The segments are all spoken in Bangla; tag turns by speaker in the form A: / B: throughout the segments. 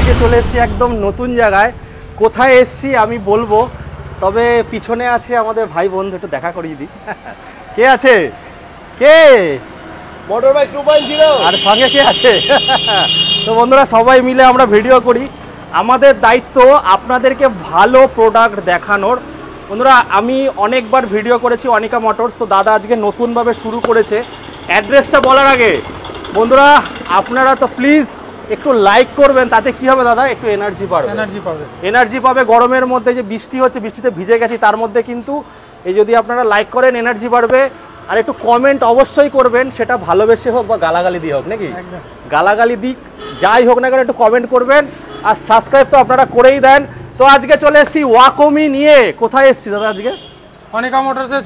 A: আজকে চলে এসেছি একদম নতুন জায়গায়। কোথায় এসেছি আমি বলবো, তবে পিছনে আছে আমাদের ভাই বন্ধু, একটু দেখা করিয়ে দিই। কে আছে? কে?
B: মোটর বাইক 2.0
A: আর সঙ্গে কে আছে? তো বন্ধুরা সবাই মিলে আমরা ভিডিও করি, আমাদের দায়িত্ব আপনাদেরকে ভালো প্রোডাক্ট দেখানোর। বন্ধুরা আমি অনেকবার ভিডিও করেছি অনিকা মোটরস, তো দাদা আজকে নতুনভাবে শুরু করেছে। অ্যাড্রেসটা বলার আগে বন্ধুরা আপনারা তো প্লিজ একটু লাইক করবেন, তাতে কি হবে দাদা, একটু এনার্জি পাবে। গরমের মধ্যে যে বৃষ্টি হচ্ছে, বৃষ্টিতে ভিজে গেছি, তার মধ্যে কিন্তু এই যদি আপনারা লাইক করেন এনার্জি বাড়বে। আর একটু কমেন্ট অবশ্যই করবেন, সেটা ভালোবেসে হোক বা গালাগালি দিয়ে হোক, নাকি গালাগালি দিক যাই হোক না কেন একটু কমেন্ট করবেন। আর সাবস্ক্রাইব তো আপনারা করেই দেন। তো আজকে চলে এসেছি ওয়াকমি নিয়ে। কোথায় এসেছি দাদা আজকে?
B: অনিকা মোটরসের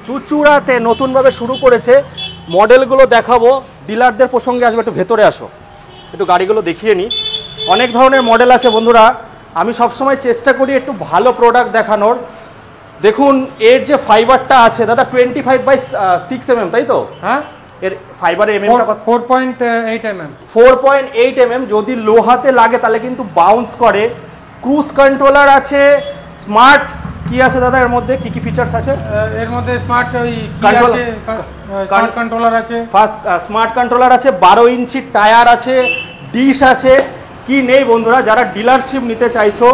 A: চুচুড়াতে নতুনভাবে শুরু করেছে। মডেলগুলো দেখাবো, ডিলারদের প্রসঙ্গে আসবে। একটু ভেতরে আসো, একটু গাড়িগুলো দেখিয়ে নিই। অনেক ধরনের মডেল আছে বন্ধুরা, আমি সবসময় চেষ্টা করি একটু ভালো প্রোডাক্ট দেখানোর। দেখুন এর যে ফাইবারটা আছে দাদা 25/6 mm, তাই তো?
B: হ্যাঁ,
A: এর ফাইবারের এমএমটা
B: 4.8
A: mm। যদি লোহাতে লাগে তাহলে কিন্তু বাউন্স করে। ক্রুজ কন্ট্রোলার আছে, স্মার্ট কি আছে দাদা এর মধ্যে, কি কি ফিচার্স আছে?
B: এর মধ্যে স্মার্ট কন্ট্রোলার আছে,
A: ফার্স্ট স্মার্ট কন্ট্রোলার আছে, 12 ইঞ্চি টায়ার আছে, ডিশ আছে। কি নেই বন্ধুরা, যারা ডিলারশিপ নিতে চাইছো,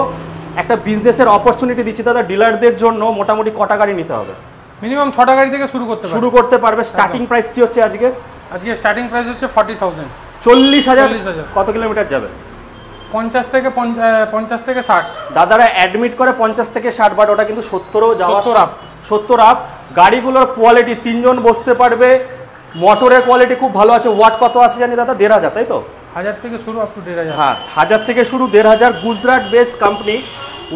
A: একটা বিজনেসের অপরচুনিটি দিচ্ছি দাদা ডিলারদের জন্য। মোটামুটি কটা গাড়ি নিতে হবে?
B: মিনিমাম 6টা গাড়ি থেকে শুরু করতে পারবে।
A: স্টার্টিং প্রাইস কি হচ্ছে আজকে?
B: স্টার্টিং প্রাইস হচ্ছে 40,000।
A: 40,000। কত কিলোমিটার যাবে?
B: 50 থেকে 60।
A: দাদারা অ্যাডমিট করে 50 থেকে 60, বাট ওটা কিন্তু 70ও যাওয়া, 70 আপ। গাড়িগুলোর কোয়ালিটি, তিনজন বসতে পারবে। মোটরের কোয়ালিটি খুব ভালো আছে। ওয়াট কত আছে জানি দাদা? 1,500, তাই তো?
B: 1000 থেকে শুরু আপ টু 1,500।
A: হ্যাঁ, 1000 থেকে শুরু, 1,500। Gujarat base company.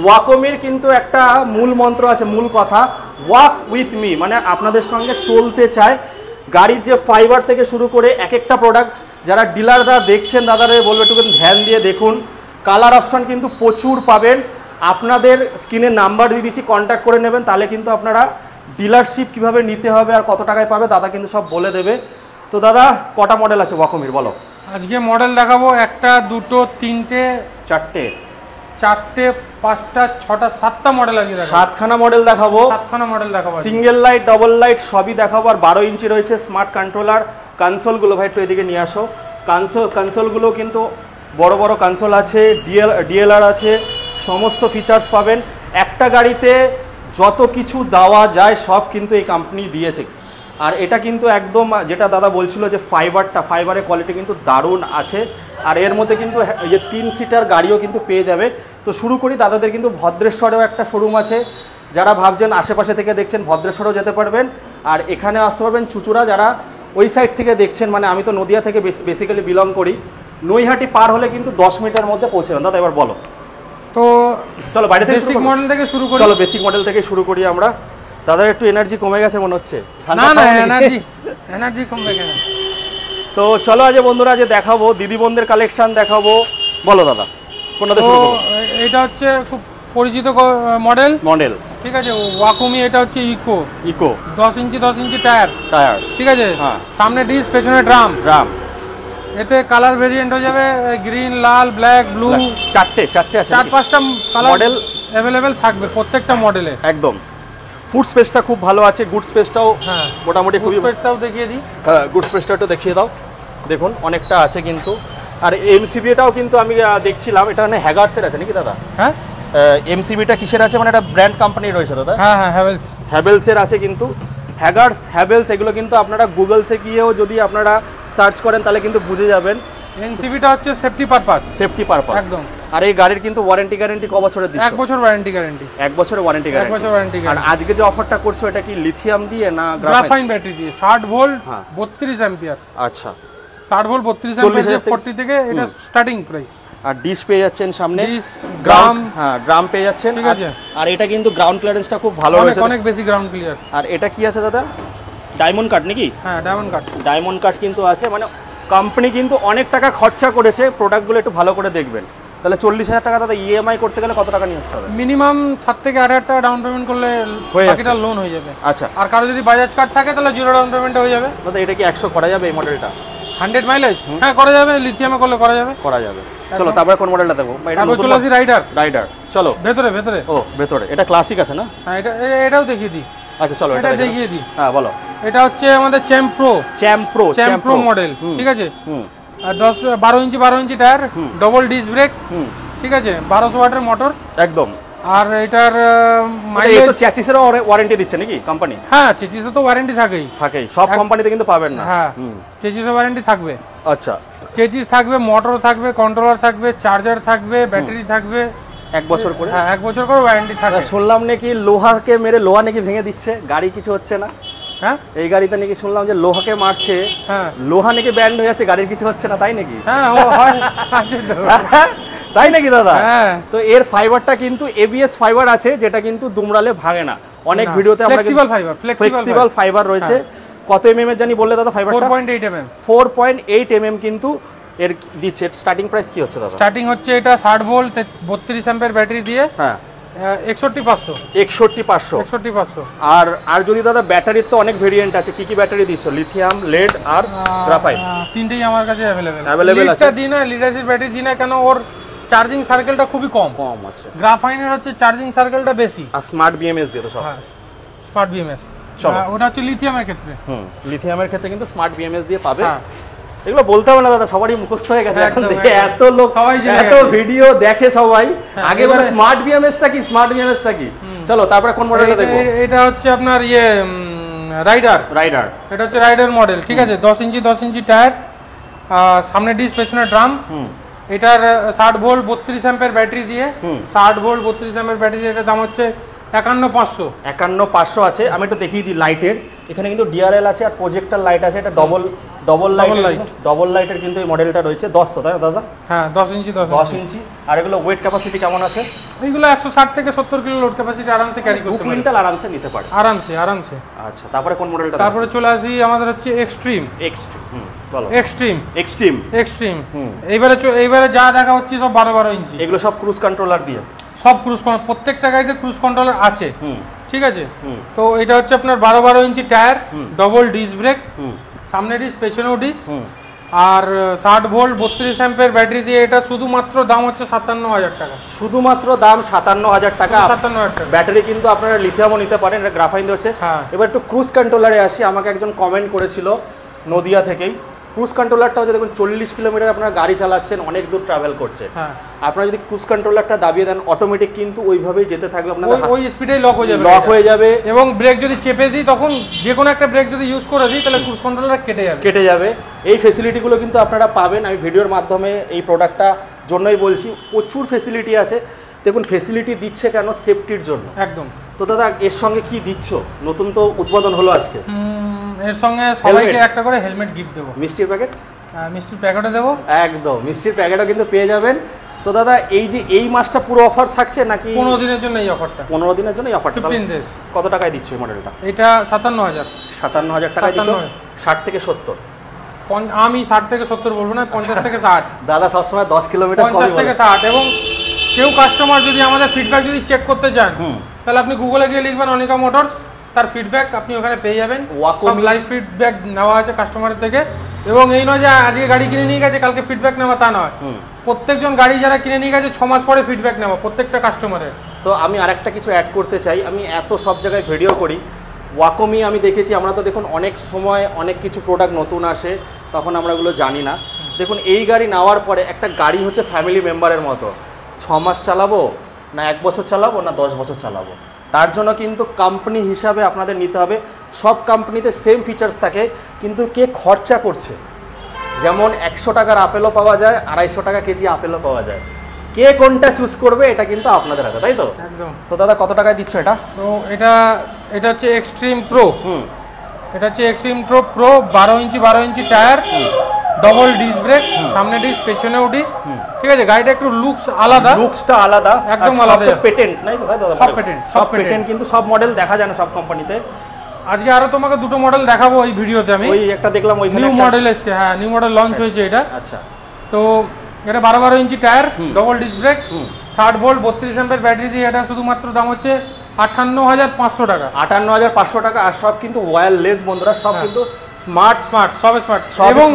A: ওয়াকমির কিন্তু একটা মূল মন্ত্র আছে, মূল কথা, ওয়াক উইথ মি, মানে আপনাদের সঙ্গে চলতে চায়। গাড়ির যে ফাইবার থেকে শুরু করে এক একটা প্রোডাক্ট, যারা ডিলাররা দেখছেন দাদারা বলবো একটু ধ্যান দিয়ে দেখুন। কালার অপশন কিন্তু প্রচুর পাবেন। আপনাদের স্ক্রিনে নাম্বার দিয়ে দিচ্ছি, কন্ট্যাক্ট করে নেবেন, তাহলে কিন্তু আপনারা ডিলারশিপ কিভাবে নিতে হবে আর কত টাকায় পাবে দাদা কিন্তু সব বলে দেবে। তো দাদা কটা মডেল আছে ওয়াকমির বলো?
B: আজকে মডেল দেখাবো 1টা 2টো 3টে
A: 4টে
B: 5টা 6টা 7টা মডেল আজকে দেখাবো।
A: 7খানা মডেল দেখাবো। সিঙ্গেল লাইট, ডবল লাইট সবই দেখাবো। আর 12 ইঞ্চি রয়েছে স্মার্ট কন্ট্রোলার। কনসোলগুলো ভাই একটু এদিকে নিয়ে আসো। কনসোলগুলো কিন্তু বড় বড় কনসোল আছে, ডিএলআর আছে, সমস্ত ফিচার্স পাবেন। একটা গাড়িতে যত কিছু দেওয়া যায় সব কিন্তু এই কোম্পানি দিয়েছে। আর এটা কিন্তু একদম যেটা দাদা বলছিল যে ফাইবারের কোয়ালিটি কিন্তু দারুণ আছে। আর এর মধ্যে কিন্তু এই যে 3 সিটার গাড়িও কিন্তু পেয়ে যাবে। তো শুরু করি, দাদাদের কিন্তু ভদ্রেশ্বরেও একটা শোরুম আছে। যারা ভাবছেন আশেপাশে থেকে দেখছেন, ভদ্রেশ্বরেও যেতে পারবেন। আর এখানে আসতে পারবেন চুচুড়া, যারা ওই সাইড থেকে দেখছেন, মানে আমি তো নদিয়া থেকে বেসিক্যালি বিলং করি। নৈহাটি পার হলে কিন্তু 10 মিনিটের মধ্যে পৌঁছে যাবেন। দাদা এবার বলো তো, চলো বাইরে থেকে বেসিক মডেল থেকে শুরু করি। চলো বেসিক মডেল থেকে শুরু করি আমরা। দাদার একটু এনার্জি কমে গেছে মনে হচ্ছে।
B: না এনার্জি কমবে কেন?
A: তো চলো আজ বন্ধুরা যে দেখাবো দিদি বোনদের কালেকশন দেখাবো। বলো দাদা কোনটা শুরু করব?
B: এটা হচ্ছে খুব পরিচিত মডেল, ঠিক আছে। ওয়াকমি, এটা হচ্ছে ইকো 10 ইঞ্চি টায়ার, ঠিক আছে। সামনে ডিস, পেছনে ড্রাম। এতে কালার ভেরিয়েন্ট হয়ে যাবে গ্রিন, লাল, ব্ল্যাক, ব্লু।
A: চারটে আছে,
B: 4-5টা কালার মডেল অ্যাভেলেবেল থাকবে প্রত্যেকটা মডেলে।
A: একদম ফুড স্পেসটা খুব ভালো আছে। গুড স্পেসটাও মোটামুটি খুবই।
B: স্পেসটাও দেখিয়ে দিই।
A: হ্যাঁ, গুড স্পেসটা একটু দেখিয়ে দাও। দেখুন অনেকটা আছে কিন্তু। আর এমসিবিটাও কিন্তু আমি দেখছিলাম, এটা মানে হ্যাগার্সের আছে নাকি দাদা?
B: হ্যাঁ,
A: এমসিবিটা কিসের আছে, মানে এটা ব্র্যান্ড কোম্পানি রয়েছে দাদা?
B: হ্যাঁ,
A: হ্যাভেলসের আছে কিন্তু। হ্যাভেলস এগুলো কিন্তু আপনারা গুগলসে গিয়েও যদি আপনারা সার্চ করেন তাহলে কিন্তু বুঝে যাবেন।
B: এনসিবিটা হচ্ছে সেফটি পারপাস একদম।
A: আর এই গাড়ির কিন্তু ওয়ারেন্টি গ্যারান্টি ক বছরের দিচ্ছ?
B: 1 বছর ওয়ারেন্টি গ্যারান্টি।
A: 1 বছরের ওয়ারেন্টি গ্যারান্টি। আর আজকে যে অফারটা করছো এটা কি লিথিয়াম দিয়ে না
B: গ্রাফাইন ব্যাটারি দিয়ে? 60 ভোল্ট 32 অ্যাম্পিয়ার।
A: আচ্ছা,
B: 60 ভোল্ট 32 অ্যাম্পিয়ার 40 থেকে এটা স্টার্টিং প্রাইস।
A: আর ডিশ পেয়ে যাচ্ছেন সামনে, গ্রাম পেয়ে যাচ্ছেন,
B: ঠিক আছে।
A: আর এটা কিন্তু গ্রাউন্ড ক্লিয়ারেন্সটা খুব ভালো রয়েছে,
B: অনেক বেশি গ্রাউন্ড ক্লিয়ার।
A: আর এটা কি আছে দাদা? ডায়মন্ড কাট নাকি?
B: হ্যাঁ, ডায়মন্ড কাট
A: কিন্তু আছে। মানে কোম্পানি কিন্তু অনেক টাকা খরচা করেছে, প্রোডাক্টগুলো একটু ভালো করে দেখবেন। তাহলে 40,000 টাকা দাদা ইএমআই করতে গেলে কত টাকা নিয়ে আসতে হবে?
B: মিনিমাম 7 থেকে 8,000 টাকা ডাউন পেমেন্ট করলে বাকিটা লোন হয়ে যাবে।
A: আচ্ছা,
B: আর কারো যদি বাজাজ কার্ড থাকে তাহলে 0 ডাউন পেমেন্টে হয়ে যাবে।
A: দাদা এটা কি 100 করা যাবে এই মডেলটা?
B: 100 মাইলেজ? হ্যাঁ করা যাবে, লিথিয়ামে করলে করা যাবে।
A: চলো তারপরে কোন মডেলটা দেখবো?
B: তারপর চলে আসি রাইডার।
A: রাইডার চলো
B: ভেতরে ভেতরে।
A: ও ভেতরে, এটা ক্লাসিক আছে না?
B: হ্যাঁ এটাও দেখিয়ে দিই।
A: আচ্ছা চলো
B: এটা দেখিয়ে দিই।
A: হ্যাঁ বলো।
B: এটা হচ্ছে আমাদের চ্যাম্প প্রো মডেল, ঠিক আছে। আর 12 inch tyre, double disc break, ঠিক আছে, 1200 ওয়াটের মোটর একদম। আর এটার মাইলেজ
A: চ্যাসিসের ওয়ারেন্টি দিচ্ছে নাকি কোম্পানি?
B: হ্যাঁ চ্যাসিসে তো ওয়ারেন্টি থাকেই,
A: সব কোম্পানিতে কিন্তু পাবেন না।
B: হ্যাঁ চ্যাসিসে ওয়ারেন্টি থাকবে।
A: আচ্ছা
B: চ্যাসিস থাকবে, মোটর থাকবে, কন্ট্রোলার থাকবে, চার্জার থাকবে, ব্যাটারি থাকবে,
A: 1 বছর করে।
B: হ্যাঁ 1 বছর করে ওয়ারেন্টি থাকবে।
A: শুনলাম নাকি লোহাকে মেরে লোহা নাকি ভেঙে দিচ্ছে, গাড়ি কিছু হচ্ছে না।
B: হ্যাঁ
A: এই গাড়িতে নাকি শুনলাম যে লোহাকে মারছে, হ্যাঁ লোহা নাকি ব্যান্ড হয়ে যাচ্ছে, গাড়ির কিছু হচ্ছে না, তাই নাকি?
B: হ্যাঁ আছে তো।
A: তাই নাকি দাদা?
B: হ্যাঁ।
A: তো এর ফাইবারটা কিন্তু এবিএস ফাইবার আছে, যেটা কিন্তু দুমড়ালে ভাঙে না। অনেক ভিডিওতে আমরা ফ্লেক্সিবল ফাইবার রয়েছে। কত এমএম এর জানি বললে দাদা ফাইবারটা?
B: 4.8 mm।
A: 4.8 mm কিন্তু এর দিচ্ছে। স্টার্টিং প্রাইস কি হচ্ছে দাদা?
B: স্টার্টিং হচ্ছে এটা 60 ভোল্ট 32 অ্যাম্পিয়ার ব্যাটারি দিয়ে, হ্যাঁ 61500।
A: আর যদি দাদা ব্যাটারির তো অনেক ভেরিয়েন্ট আছে, কি কি ব্যাটারি দিচ্ছ? লিথিয়াম, লেড আর গ্রাফাইট,
B: তিনটেই আমার কাছে अवेलेबल আছে। লিড অ্যাসিড ব্যাটারি দিই না, কেন ওর চার্জিং সার্কেলটা খুবই কম আছে। গ্রাফাইনের হচ্ছে চার্জিং সার্কেলটা বেশি।
A: আর স্মার্ট বিএমএস দিয়ে তো সব।
B: হ্যাঁ স্মার্ট বিএমএস, ওটা হচ্ছে লিথিয়ামের ক্ষেত্রে।
A: লিথিয়ামের ক্ষেত্রে কিন্তু স্মার্ট বিএমএস দিয়ে পাবে। এগুলো বলতে হবে না দাদা, সবারই মুখস্থ হয়ে গেছে এখন। এত লোক এত ভিডিও দেখে সবাই, আগে বলে স্মার্ট বিএমএসটা কি, স্মার্ট বিএমএসটা কি। চলো তারপরে কোন মডেলটা দেখবো?
B: এটা হচ্ছে আপনার রাইডার। এটা হচ্ছে রাইডার মডেল, ঠিক আছে। 10 ইঞ্চি টায়ার, সামনে ডিস্ক, পেছনে ড্রাম। এটার 60 ভোল্ট 32 অ্যাম্পিয়ার ব্যাটারি দিয়ে, 60 ভোল্ট 32 অ্যাম্পিয়ার ব্যাটারি দিয়ে এটার দাম হচ্ছে 51500
A: আছে। আমি একটু দেখিয়ে দিই লাইটের। এখানে কিন্তু ডিআরএল আছে আর প্রজেক্টর লাইট আছে। এটা ডবল লাইটের কিন্তু এই মডেলটা রয়েছে। 10 তো তাই দাদা?
B: হ্যাঁ 10 ইঞ্চি।
A: আর এগুলো ওয়েট ক্যাপাসিটি কেমন আছে?
B: এগুলো 160 থেকে 70 কিলো লোড ক্যাপাসিটি আরামসে ক্যারি করতে পারে। 2
A: কুইন্টাল আরামসে নিতে পারে, আরামসে। আচ্ছা তারপরে কোন মডেলটা?
B: তারপরে চলে আসি আমাদের হচ্ছে এক্সট্রিম।
A: বলো। এক্সট্রিম।
B: এইবারে যা দেখা হচ্ছে সব 12 ইঞ্চি।
A: এগুলো সব ক্রুজ কন্ট্রোলার দিয়ে,
B: সব প্রত্যেকটা গাড়িতে ক্রুজ কন্ট্রোলার আছে, ঠিক আছে। তো এটা হচ্ছে আপনার 12 inch tyre, double disc brake, সামনে ডিস্ক, পেছনেও ডিস্ক, আর 60 ভোল্ট 32 অ্যাম্পিয়ার ব্যাটারি দিয়ে। এটা শুধুমাত্র দাম হচ্ছে 57000 টাকা।
A: শুধুমাত্র দাম 57000 টাকা।
B: 57000 টাকা।
A: ব্যাটারি কিন্তু আপনারা লিথিয়ামও নিতে পারেন, এটা গ্রাফাইন হচ্ছে। এবার একটু ক্রুজ কন্ট্রোলারে আসি। আমাকে একজন কমেন্ট করেছিল নদিয়া থেকেই। ক্রুজ কন্ট্রোলারটা হচ্ছে দেখুন 40 কিলোমিটার আপনারা গাড়ি চালাচ্ছেন, অনেক দূর ট্রাভেল করছে, আপনারা যদি ক্রুজ কন্ট্রোলারটা দাবিয়ে দেন, অটোমেটিক কিন্তু ওইভাবেই যেতে থাকবে, আপনাদের
B: ওই স্পিডেই লক হয়ে যাবে। এবং ব্রেক যদি চেপে দিই, তখন যে কোনো একটা ব্রেক যদি ইউজ করে দিই, তাহলে ক্রুজ কন্ট্রোলার কেটে যাবে। এই ফেসিলিটিগুলো কিন্তু আপনারা পাবেন। আমি ভিডিওর মাধ্যমে এই প্রোডাক্টটা জন্যই বলছি, প্রচুর ফেসিলিটি আছে। দেখুন ফেসিলিটি দিচ্ছে কেন? সেফটির জন্য একদম। তো দাদা এর সঙ্গে কি দিচ্ছ? নতুন তো উদ্বোধন হলো আজকে। এর সঙ্গে সবাইকে একটা করে হেলমেট গিফট দেবো।
A: মিষ্টির প্যাকেট?
B: মিষ্টির প্যাকেটও দেবো, একদম।
A: মিষ্টির প্যাকেটও কিন্তু পেয়ে যাবেন। তো দাদা এই যে এই মাসটা পুরো অফার থাকছে নাকি?
B: 15 দিনের জন্য এই অফারটা।
A: 15 দিনের জন্য এই অফারটা।
B: 15 ডেজ।
A: কত টাকায় দিচ্ছ এই মডেলটা?
B: এটা 57000।
A: 57000 টাকায় দিচ্ছ। 60 থেকে 70।
B: আমি 60 থেকে 70 বলবো না, 50 থেকে 60।
A: দাদা সবসময় 10 কিলোমিটার কম বলে।
B: 50 থেকে 60। এবং কেউ কাস্টমার যদি আমাদের ফিডব্যাক যদি চেক করতে চান, তাহলে আপনি গুগলে গিয়ে লিখবেন অনিকা মোটরস, তার ফিডব্যাক আপনি ওখানে পেয়ে যাবেন। সব লাইভ ফিডব্যাক নেওয়া আছে কাস্টমারের থেকে। এবং এই নয় যে আজকে গাড়ি কিনে নিয়ে গেছে কালকে ফিডব্যাক নেওয়া, তা নয়। প্রত্যেকজন গাড়ি যারা কিনে নিয়ে গেছে 6 মাস পরে ফিডব্যাক নেওয়া প্রত্যেকটা কাস্টমারের। তো আমি আরেকটা কিছু অ্যাড করতে চাই। আমি এত সব জায়গায় ভিডিও করি, ওয়াকমি আমি দেখেছি, আমরা তো দেখুন অনেক সময় অনেক কিছু প্রোডাক্ট নতুন আসে, তখন আমরা ওগুলো জানি না। দেখুন এই গাড়ি নেওয়ার পরে একটা গাড়ি হচ্ছে ফ্যামিলি মেম্বারের মতো। 6 মাস চালাবো না 1 বছর চালাবো না 10 বছর চালাবো, তার জন্য কিন্তু কোম্পানি হিসাবে আপনাদের নিতে হবে। সব কোম্পানিতে সেম ফিচার্স থাকে, কিন্তু কে খরচা করছে, যেমন 100 টাকার আপেলও পাওয়া যায়, 250 টাকা কেজি আপেলও পাওয়া যায়। কে কোনটা চুজ করবে এটা কিন্তু আপনাদের হাতে, তাই তো? একদম। তো দাদা কত টাকায় দিচ্ছ এটা? তো এটা হচ্ছে এক্সট্রিম প্রো। এটা হচ্ছে extreme pro 12 inch tyre, double disc brake, সামনে ডিস্ক, পেছনেও ডিস্ক, ঠিক আছে। গাড়িটা একটু লুকসটা আলাদা, একদম আলাদা। পেটেন্ট নাই তো ভাই দাদা? সব পেটেন্ট কিন্তু সব মডেল দেখা যায় না সব কোম্পানিতে। আজকে আরো তোমাকে দুটো মডেল দেখাবো এই ভিডিওতে। আমি ওই একটা দেখলাম, ওই নিউ মডেল এসেছে। হ্যাঁ নিউ মডেল লঞ্চ হয়েছে এটা। আচ্ছা। তো এটা 12 inch tyre, double disc break, 60 volt 32 ampere battery দিয়ে। এটা শুধুমাত্র দাম হচ্ছে 58500 টাকা। 58500 টাকা। আর সব কিন্তু ওয়্যারলেস বন্ধুরা, সব কিন্তু স্মার্ট, সব স্মার্ট। এবং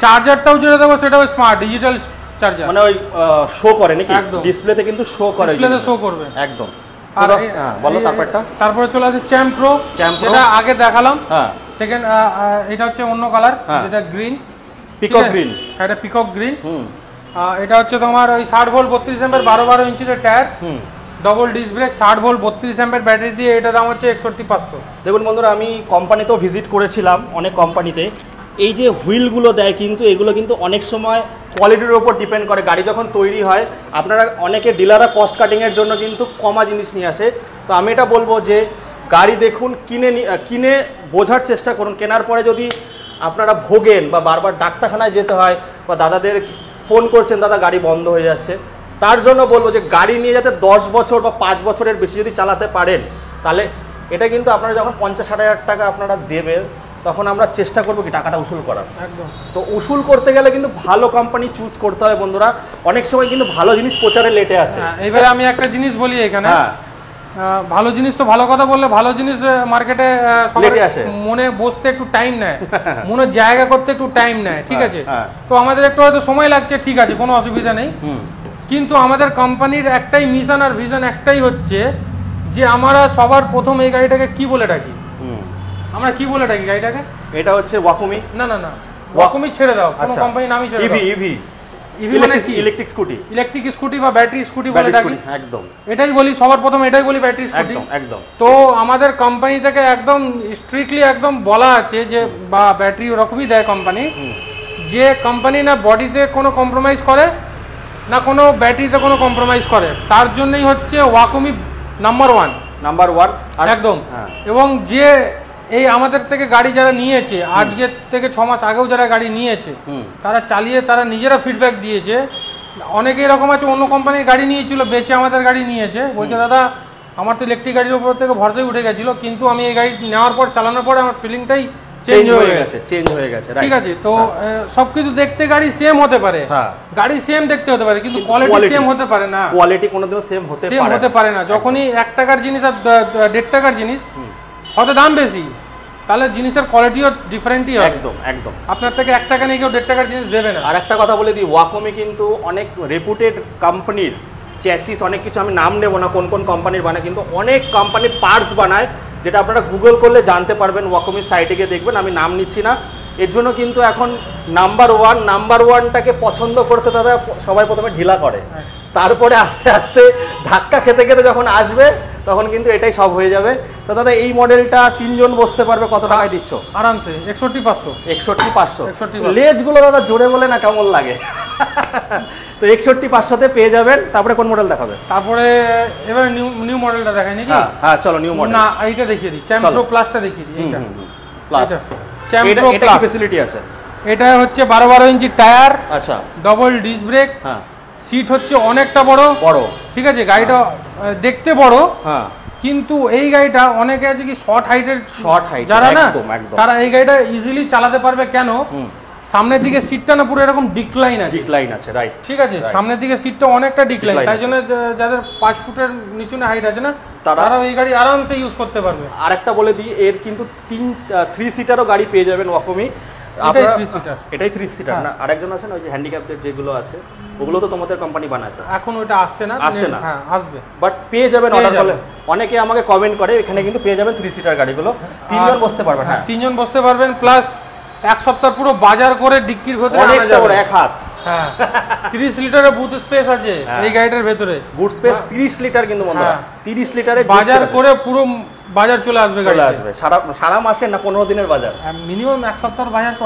B: চার্জারটাও যেটা দেবো সেটাও স্মার্ট, ডিজিটাল চার্জার,
A: মানে ওই শো করে নাকি ডিসপ্লেতে, কিন্তু শো করে,
B: ডিসপ্লেতে শো করবে
A: একদম। আর বলো তারপরটা,
B: তারপরে চলে আসে চ্যাম্প প্রো, যেটা আগে দেখালাম। হ্যাঁ, সেকেন্ড এটা হচ্ছে অন্য কালার, যেটা গ্রিন,
A: পিকক গ্রিন,
B: এটা পিকক গ্রিন। এটা হচ্ছে তোমার ওই 60 ভোল্ট 32 অ্যাম্পিয়ার 12 ইঞ্চির tyre, double disc break, 60 volt 32 ampere battery দিয়ে, এটা দাম হচ্ছে 61,500।
A: দেখুন বন্ধুরা, আমি কোম্পানিতেও ভিজিট করেছিলাম, অনেক কোম্পানিতে এই যে হুইলগুলো দেয়, কিন্তু এগুলো কিন্তু অনেক সময় কোয়ালিটির উপর ডিপেন্ড করে। গাড়ি যখন তৈরি হয়, আপনারা অনেকে ডিলাররা কস্ট কাটিংয়ের জন্য কিন্তু কমা জিনিস নিয়ে আসে। তো আমি এটা বলবো যে গাড়ি দেখুন, কিনে বোঝার চেষ্টা করুন। কেনার পরে যদি আপনারা ভোগেন বা বারবার ডাক্তারখানায় যেতে হয়, বা দাদাদের ফোন করছেন দাদা গাড়ি বন্ধ হয়ে যাচ্ছে, তার জন্য বলবো যে গাড়ি নিয়ে যাতে 10 বছর বা 5 বছরের বেশি যদি চালাতে পারেন, তাহলে এটা কিন্তু আপনারা যখন 50-60 হাজার টাকা আপনারা দেবেন, তখন আমরা চেষ্টা করবো কি টাকাটা উসুল করার।
B: একদম।
A: তো উসুল করতে গেলে কিন্তু ভালো কোম্পানি চুজ করতে হবে বন্ধুরা। অনেক সময় কিন্তু ভালো জিনিস প্রচারে লেটে আসে।
B: এবারে আমি একটা জিনিস বলি এখানে, ভালো জিনিস তো ভালো কথা বললে, ভালো জিনিস মার্কেটে
A: লেটে আসে,
B: মনে বসতে একটু টাইম নেয়, মনে জায়গা করতে একটু টাইম নেয়, ঠিক আছে। তো আমাদের একটু হয়তো সময় লাগছে, ঠিক আছে, কোনো অসুবিধা নেই। কিন্তু আমাদের কোম্পানির একটাই মিশন আর ভিশন একটাই হচ্ছে যে আমরা সবার প্রথম এই গাড়িটাকে কি বলে ডাকি, আমরা কি বলে ডাকি গাড়িটাকে?
A: এটা হচ্ছে ওয়াকুমি।
B: না না না, ওয়াকুমি ছেড়ে দাও, কোনো কোম্পানি নামই ছেড়ে দাও।
A: ইভি, ইভি, ইভি মানে কি? ইলেকট্রিক স্কুটি,
B: ইলেকট্রিক স্কুটি বা ব্যাটারি স্কুটি বলে ডাকি।
A: একদম,
B: এটাই বলি সবার প্রথম, এটাই বলি ব্যাটারি স্কুটি।
A: একদম একদম।
B: তো আমাদের কোম্পানি থেকে একদম স্ট্রিক্টলি একদম বলা আছে যে, বা ব্যাটারি ওরকমই দেয় কোম্পানি, যে কোম্পানি না বডিতে কোনো কম্প্রোমাইজ করে না কোনো ব্যাটারিতে কোনো কম্প্রোমাইজ করে, তার জন্যই হচ্ছে ওয়াকুমি নাম্বার ওয়ান একদম। এবং যে এই আমাদের থেকে গাড়ি যারা নিয়েছে, আজকে থেকে 6 মাস আগেও যারা গাড়ি নিয়েছে, তারা চালিয়ে তারা নিজেরা ফিডব্যাক দিয়েছে। অনেকে এরকম আছে অন্য কোম্পানির গাড়ি নিয়েছিল, বেচে আমাদের গাড়ি নিয়েছে, বলছে দাদা আমার তো ইলেকট্রিক গাড়ির উপর থেকে ভরসাই উঠে গেছিলো, কিন্তু আমি এই গাড়ি নেওয়ার পর চালানোর পরে আমার ফিলিংটাই চেঞ্জ হয়ে গেছে। ঠিক আছে, তো সবকিছু দেখতে গাড়ি সেম হতে পারে, গাড়ি সেম দেখতে হতে পারে, কিন্তু কোয়ালিটি সেম হতে পারে না, কোয়ালিটি কোনোদিনও সেম হতে পারে না। যখনই 1 টাকার জিনিস আর 1.5 টাকার জিনিস, হয়তো দাম বেশি, তাহলে জিনিসের কোয়ালিটিও ডিফারেন্টই হবে। একদম একদম। আপনার থেকে 1 টাকা নিয়ে কেউ 1.5 টাকার জিনিস দেবে না। আর একটা কথা বলে দিই, ওয়াকমি কিন্তু অনেক রেপুটেড কোম্পানির চ্যাচিস, অনেক কিছু আমি নাম নেব না কোন কোন কোম্পানির বানায়, কিন্তু অনেক কোম্পানির পার্টস বানায়, যেটা আপনারা গুগল করলে জানতে পারবেন, ওয়াকমির সাইটে গিয়ে দেখবেন, আমি নাম নিচ্ছি না। এর জন্য কিন্তু এখন নাম্বার ওয়ানটাকে পছন্দ করতে দাদা সবাই প্রথমে ঢিলা করে, তারপরে আস্তে আস্তে ধাক্কা খেতে খেতে যখন আসবে, তখন কিন্তু এটাই সব হয়ে যাবে। তো দাদা এই মডেলটা 3 জন বসতে পারবে, কত টাকায় দিচ্ছ? আরামসে 61,500। লেজগুলো দাদা জোরে বলে না কেমন লাগে। তো 61,500-তে পেয়ে যাবেন। তারপরে কোন মডেল দেখাবে? তারপরে এবারে নিউ মডেলটা দেখাই নাকি? হ্যাঁ চলো নিউ মডেল। না এইটা দেখিয়ে দিই, চ্যাম্প প্রো প্লাসটা দেখিয়ে দিই। এইটা plus, champ pro plus facility আছে। এটা হচ্ছে 12 ইঞ্চি টায়ার, আচ্ছা, ডবল ডিস্ক ব্রেক, হ্যাঁ, সিট হচ্ছে অনেকটা বড়, ঠিক আছে, গাড়িটা দেখতে বড়, হ্যাঁ, কিন্তু এই গাড়িটা অনেকে আছে কি শর্ট হাইট যারা না, তারা এই গাড়িটা ইজিলি চালাতে পারবে। কেন? সামনের দিকে সিটটা না পুরো এরকম ডিক্লাইন আছে, রাইট, ঠিক আছে, সামনের দিকে সিটটা অনেকটা ডিক্লাইন, তাই জন্য যাদের 5 ফুটের নিচে হাইট আছে না, তারা এই গাড়ি আরামসে ইউজ করতে পারবে। আরেকটা বলে দিই, এর কিন্তু 3 সিটারও গাড়ি পেয়ে যাবেন ওয়াকমি। এটাই 3 সিটার না, আরেকজন আছে না ওই যে হ্যান্ডিক্যাপদের যেগুলো আছে, ওগুলো তো তোমাদের কোম্পানি বানায়, এখন ওটা আসছে না, হ্যাঁ আসবে, বাট পেয়ে যাবেন অর্ডার করলে। অনেকে আমাকে কমেন্ট করে, এখানে কিন্তু পেয়ে যাবেন 3 সিটার গাড়িগুলো, 3 জন বসতে পারবেন। হ্যাঁ 3 জন বসতে পারবেন, প্লাস 1 সপ্তাহ পুরো বাজার করে ডিক্কির ভেতরে অনেকটা বড়, 1 হাত, হ্যাঁ 30 লিটারের বুট স্পেস আছে এই গাড়িটার ভেতরে, বুট স্পেস 30 লিটার, কিন্তু বন্ধুরা 30 লিটারে বাজার করে পুরো বাজার চলে আসবে, গাড়ি আসবে সারা মাসে না 15 দিনের বাজার, মিনিমাম 1 সপ্তাহের বাজার তো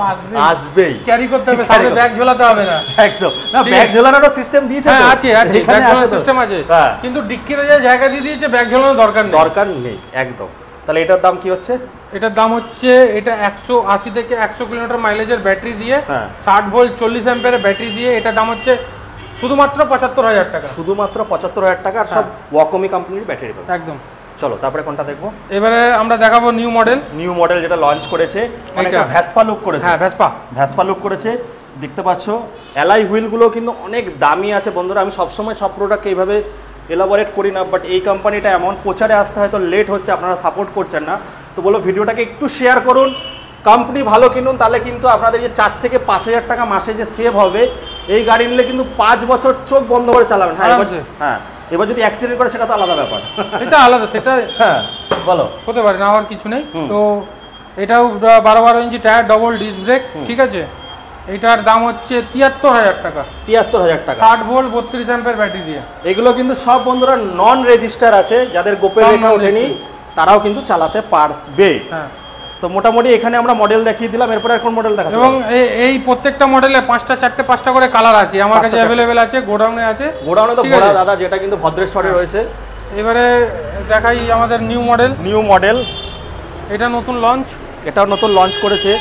B: আসবেই, ক্যারি করতে হবে, সামনে ব্যাগ ঝোলাতে হবে না, একদম না, ব্যাগ ঝোলানোর সিস্টেম দিয়েছে, হ্যাঁ আছে ব্যাগ ঝোলানোর সিস্টেম আছে, কিন্তু ডিক্কিতে যে জায়গা দিয়ে দিয়েছে ব্যাগ ঝোলানোর দরকার নেই একদম। তাহলে এটার দাম কি হচ্ছে? এটার দাম হচ্ছে, এটা 180 থেকে 100 কিলোমিটার মাইলেজের ব্যাটারি দিয়ে, 60 ভোল্ট 40 অ্যাম্পিয়ারের ব্যাটারি দিয়ে, এটা দাম হচ্ছে শুধুমাত্র 75,000 টাকা, শুধুমাত্র 75,000 টাকা, আর সব ওয়াকমি কোম্পানির ব্যাটারি একদম। চলো তারপরে কোনটা দেখবো? এবারে আমরা দেখাবো নিউ মডেল যেটা লঞ্চ করেছে, এটা ভ্যাসপা লুক করেছে, হ্যাঁ ভ্যাসপা লুক করেছে, দেখতে পাচ্ছ। অ্যালাই হুইলগুলো কিন্তু অনেক দামি আছে বন্ধুরা, আমি সবসময় সব প্রোডাক্টকে এইভাবে এলাবোরেট করি না, বাট এই কোম্পানিটা এমন, প্রচারে আসতে হয়তো লেট হচ্ছে, আপনারা সাপোর্ট করছেন না, তো বলো ভিডিওটাকে একটু শেয়ার করুন,
A: কোম্পানি ভালো কিনুন, তাহলে কিন্তু আপনাদের যে 4 থেকে 5,000 টাকা মাসে যে সেভ হবে, এই গাড়ি নিলে কিন্তু 5 বছর চোখ বন্ধ করে চালাবেন। হ্যাঁ, এবার যদি অ্যাক্সিডেন্ট করে সেটা তো আলাদা ব্যাপার,
B: সেটা আলাদা, সেটা
A: হ্যাঁ বলো
B: হতে পারে না, আমার কিছু নেই। তো এটাও 12 inch tyre, double disc break, ঠিক আছে। এটার দাম হচ্ছে 73,000 টাকা।
A: 73,000 টাকা,
B: 60 ভোল্ট 32 অ্যাম্পিয়ার ব্যাটারি দিয়ে।
A: এগুলো কিন্তু সব বন্ধুরা নন রেজিস্টার আছে, যাদের গোপের রেখা ওঠেনি তারাও কিন্তু চালাতে পারবে।
B: হ্যাঁ,
A: তো মোটামুটি এখানে আমরা মডেল দেখিয়ে দিলাম, এরপর এখন মডেল দেখাবো।
B: এবং এই প্রত্যেকটা মডেলে 5টা 4টে 5টা করে কালার আছে, আমার কাছে অ্যাভেলেবেল আছে, গোডাউনে আছে।
A: গোডাউনে তো ভরা দাদা, যেটা কিন্তু ভদ্রেশ্বরে রয়েছে।
B: এবারে দেখাই আমাদের নিউ মডেল। এটা নতুন লঞ্চ,
A: এটাও নতুন লঞ্চ করেছে।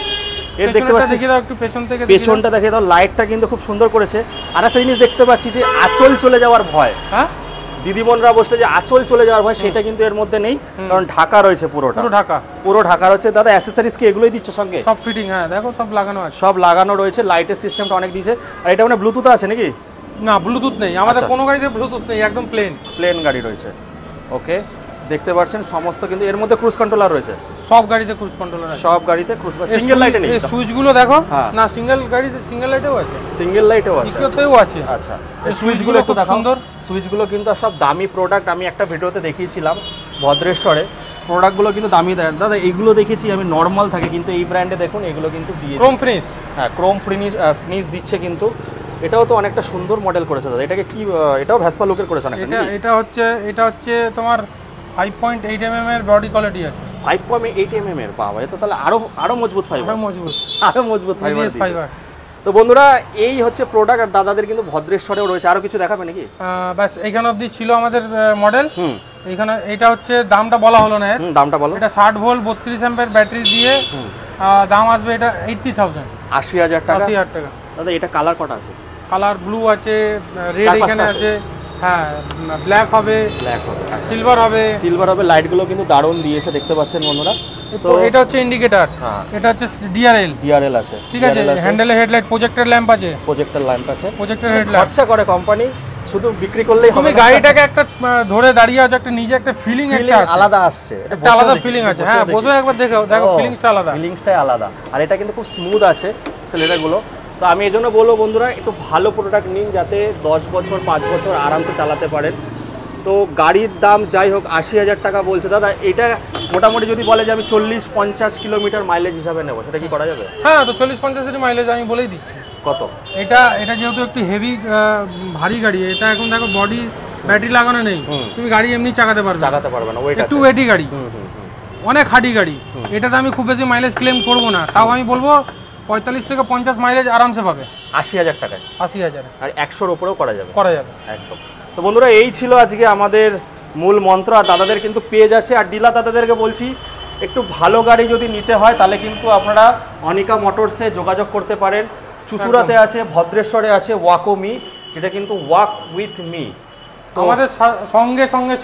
A: এর দেখতে পাচ্ছি,
B: দেখি দাও একটু পেছন থেকে,
A: পেছনটা দেখে দাও, লাইটটা কিন্তু খুব সুন্দর করেছে। আর একটা জিনিস দেখতে পাচ্ছি যে আঁচল চলে যাওয়ার ভয়,
B: হ্যাঁ
A: দিদিমনরা বসলে যে আঁচল চলে যাওয়ার ভয়, সেটা কিন্তু এর মধ্যে নেই, কারণ ঢাকা রয়েছে, পুরো ঢাকা রয়েছে। দাদা অ্যাকসেসরিজ কি এগুলোই দিচ্ছ সঙ্গে?
B: সব ফিটিং, হ্যাঁ দেখো সব লাগানো আছে,
A: সব লাগানো রয়েছে। লাইটের সিস্টেমটা অনেক দিয়েছে। আর এটা মানে ব্লুটুথ আছে নাকি?
B: না, ব্লুটুথ নেই আমাদের কোনো গাড়িতে, ব্লুটুথ নেই, একদম প্লেন
A: গাড়ি রয়েছে। ওকে, দেখতে পাচ্ছেন সমস্ত, কিন্তু এর মধ্যে ক্রুজ কন্ট্রোলার রয়েছে।
B: সব গাড়িতে ক্রুজ কন্ট্রোলার আছে,
A: সব গাড়িতে ক্রুজ, সিঙ্গেল লাইটে নেই।
B: এই সুইচগুলো দেখো, না সিঙ্গেল গাড়িতে সিঙ্গেল লাইটেও আছে,
A: সিঙ্গেল লাইটেও আছে,
B: ইকোতেও আছে।
A: আচ্ছা, এই সুইচগুলো খুব সুন্দর। সুইচগুলো কিন্তু সব দামি প্রোডাক্ট, আমি একটা ভিডিওতে দেখিয়েছিলাম ভদ্রেশ্বরে, প্রোডাক্টগুলো কিন্তু দামি দেয় দাদা। এইগুলো দেখেছি আমি নর্মাল থাকে, কিন্তু এই ব্র্যান্ডে দেখুন এগুলো কিন্তু দিয়ে
B: ক্রোম ফিনিশ,
A: হ্যাঁ ক্রোম ফিনিশ দিচ্ছে। কিন্তু এটাও তো অনেকটা সুন্দর মডেল করেছে দাদা। এটাকে কি, এটাও ভ্যাসপা লুকের করেছে অনেকটা।
B: এটা হচ্ছে তোমার 5.8 mm এর বডি কোয়ালিটি আছে।
A: 5.8 mm এর, বাবা এ তো তাহলে আরো মজবুত ফাইবার, আরো মজবুত ফাইবার। তো বন্ধুরা এই হচ্ছে প্রোডাক্ট। আর দাদাদের কিন্তু ভদ্রেশ্বরেও রয়েছে। আরো কিছু দেখাবে নাকি?
B: বাস এইখানে অবধি ছিল আমাদের মডেল। এইখানে এটা হচ্ছে, দামটা বলা হলো না,
A: দামটা বলো।
B: এটা 60 ভোল্ট 32 অ্যাম্পিয়ার ব্যাটারি দিয়ে, দাম আসবে এটা 80,000,
A: 80,000 টাকা।
B: 80,000 টাকা।
A: দাদা এটা কালার কটা আছে?
B: কালার ব্লু আছে, রেড এখানে আছে, হ্যাঁ ব্ল্যাক হবে, সিলভার হবে।
A: লাইটগুলো কিন্তু দারুণ দিয়েছে, দেখতে পাচ্ছেন বন্ধুরা।
B: তো এটা হচ্ছে ইন্ডিকেটর, এটা হচ্ছে ডিআরএল
A: আছে,
B: ঠিক আছে। হ্যান্ডেলে হেডলাইট, প্রজেক্টর ল্যাম্প আছে, প্রজেক্টর হেডলাইট।
A: খরচা করে কোম্পানি, শুধু বিক্রি করলেই হবে।
B: তুমি গাড়িটাকে একটা ধরে দাঁড়িয়ে আছো, একটা নিজে একটা ফিলিং
A: আলাদা আসছে,
B: একটা আলাদা ফিলিং আছে। হ্যাঁ, বসে একবার দেখো ফিলিংসটা
A: আলাদা। আর এটা কিন্তু খুব স্মুথ আছে সিলিন্ডারগুলো। তো আমি এই জন্য বলবো বন্ধুরা, একটু ভালো প্রোডাক্ট নিন, যাতে 10 বছর 5 বছর আরামসে চালাতে পারেন। তো গাড়ির দাম যাই হোক 80,000 টাকা বলছে দাদা। এটা মোটামুটি যদি বলে যে আমি 40-50 কিলোমিটার মাইলেজ হিসাবে নেবো, সেটা কি করা যাবে?
B: হ্যাঁ, তো 40-50 মাইলেজ আমি বলেই দিচ্ছি।
A: কত? এটা
B: যেহেতু একটু হেভি ভারী গাড়ি, এটা এখন দেখো বডি ব্যাটারি লাগানো নেই, তুমি গাড়ি এমনি চালাতে পারবে না, একটু ওয়েটি গাড়ি, অনেক হার্ডি গাড়ি। এটাতে আমি খুব বেশি মাইলেজ ক্লেম করবো না, তাও আমি বলবো 45 থেকে 50 মাইলেজ আরামসে পাবে
A: 80,000 টাকায়।
B: 80,000
A: আর 100-র উপরেও করা যাবে
B: একদম।
A: তো বন্ধুরা এই ছিল আজকে আমাদের মূল মন্ত্র। আর দাদাদের কিন্তু পেজ আছে। আর ডিলার দাদাদেরকে বলছি, একটু ভালো গাড়ি যদি নিতে হয় তাহলে কিন্তু আপনারা অনিকা মোটরসে যোগাযোগ করতে পারেন। চুচুড়াতে আছে, ভদ্রেশ্বরে আছে ওয়াকোমি, যেটা কিন্তু ওয়াক উইথ মি। তো
B: আমাদের সঙ্গে সঙ্গে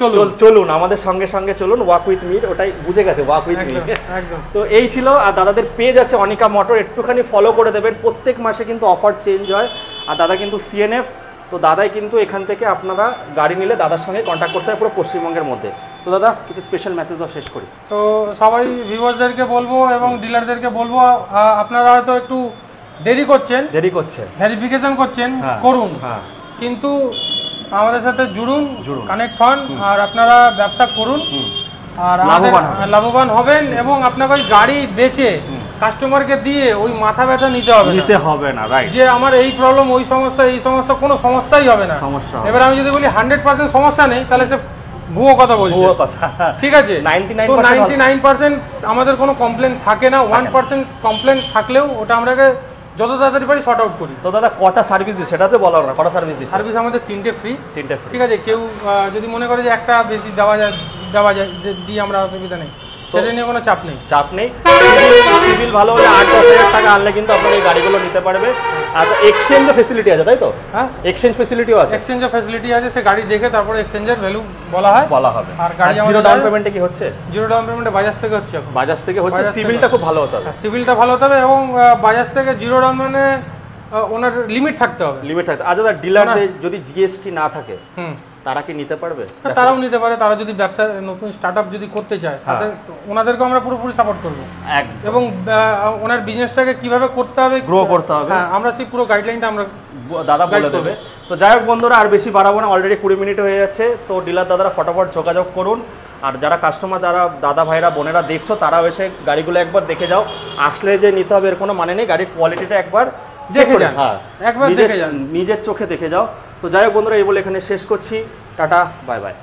A: চলুন, আমাদের সঙ্গে সঙ্গে চলুন, ওয়াক উইথ মি, ওটাই বুঝে গেছে, ওয়াক উইথ মি একদম। তো এই ছিল। আর দাদাদের পেজ আছে অনিকা মোটর, একটুখানি ফলো করে দেবেন। প্রত্যেক মাসে কিন্তু অফার চেঞ্জ হয়। আর দাদা কিন্তু সিএনএফ, তো দাদাই কিন্তু এখান থেকে আপনারা গাড়ি নিলে দাদার সঙ্গে কন্ট্যাক্ট করতে হয় পুরো পশ্চিমবঙ্গের মধ্যে। তো দাদা কিছু স্পেশাল মেসেজ দাও শেষ করি।
B: তো সবাই ভিউয়ার্সদেরকে বলবো এবং ডিলারদেরকে বলবো, আপনারা হয়তো একটু দেরি করছেন, ভেরিফিকেশন করছেন, করুন, কিন্তু আমাদের সাথে জুড়ুন, কানেক্ট হন, আর আপনারা ব্যবসা করুন, আর লাভবান হবেন। এবং আপনাকে ওই গাড়ি বেচে কাস্টমারকে দিয়ে ওই মাথা ব্যথা নিতে হবে না, রাইট, যে আমার এই প্রবলেম, ওই সমস্যা, এই সমস্যা, কোনো সমস্যাই হবে না। এবার আমি যদি বলি 100% সমস্যা নেই, তাহলে সে ভুয়ো কথা বলছে, ঠিক আছে। 99% আমাদের কোনো কমপ্লেন থাকে না, 1% কমপ্লেন থাকলেও ওটা আমরাকে যত তাড়াতাড়ি পারি শর্ট আউট করি।
A: তো দাদা কটা সার্ভিস দিই সেটা তো বলো না, কটা সার্ভিস দিই?
B: সার্ভিস আমাদের 3টে ফ্রি, ঠিক আছে। কেউ যদি মনে করে যে একটা বেশি দেওয়া যায় দিই আমরা, অসুবিধা নেই, সেটা নিয়ে কোনো চাপ নেই। সিভিল ভালো হলে 8-10,000 টাকা আনলে কিন্তু আপনারা এই গাড়িগুলো নিতে পারবে। আর এক্সচেঞ্জের ফ্যাসিলিটি আছে, তাই তো? হ্যাঁ, এক্সচেঞ্জ ফ্যাসিলিটিও আছে। এক্সচেঞ্জের ফ্যাসিলিটি আছে, সে গাড়ি দেখে তারপরে এক্সচেঞ্জের ভ্যালু বলা হবে। আর গাড়ি
A: জিরো ডাউন পেমেন্টে কি হচ্ছে?
B: জিরো ডাউন পেমেন্টে বাজাজ থেকে হচ্ছে,
A: সিভিলটা খুব ভালো হতে হবে।
B: সিভিলটা ভালো হতে হবে, এবং বাজাজ থেকে জিরো ডাউন মানে ওনার লিমিট থাকতে হবে।
A: আর দাদা ডিলারদের যদি জিএসটি না থাকে তারা কি নিতে পারবে?
B: তারাও নিতে পারে, তারা যদি ব্যবসা নতুন স্টার্টআপ যদি করতে চায় তাদের ওনাদেরকে আমরা পুরোপুরি সাপোর্ট করবো এবং ওনার বিজনেসটাকে কিভাবে করতে হবে,
A: গ্রো করতে হবে,
B: আমরা সেই পুরো গাইডলাইনটা আমরা
A: দাদা বলে দেবে। তো যাই হোক বন্ধুরা, আর বেশি বাড়াবো না, অলরেডি 20 মিনিট হয়ে যাচ্ছে। তো ডিলার দাদারা ফটাফট যোগাযোগ করুন। আর যারা কাস্টমার, যারা দাদা ভাইরা বোনেরা দেখছো, তারাও এসে গাড়িগুলো একবার দেখে যাও। আসলে যে নিতে হবে এর কোনো মানে নেই, গাড়ির কোয়ালিটিটা একবার
B: দেখে যান, একবার দেখে যান,
A: নিজের চোখে দেখে যাও। তো যাই হোক বন্ধুরা, এই বলে এখানে শেষ করছি। Tata, bye bye.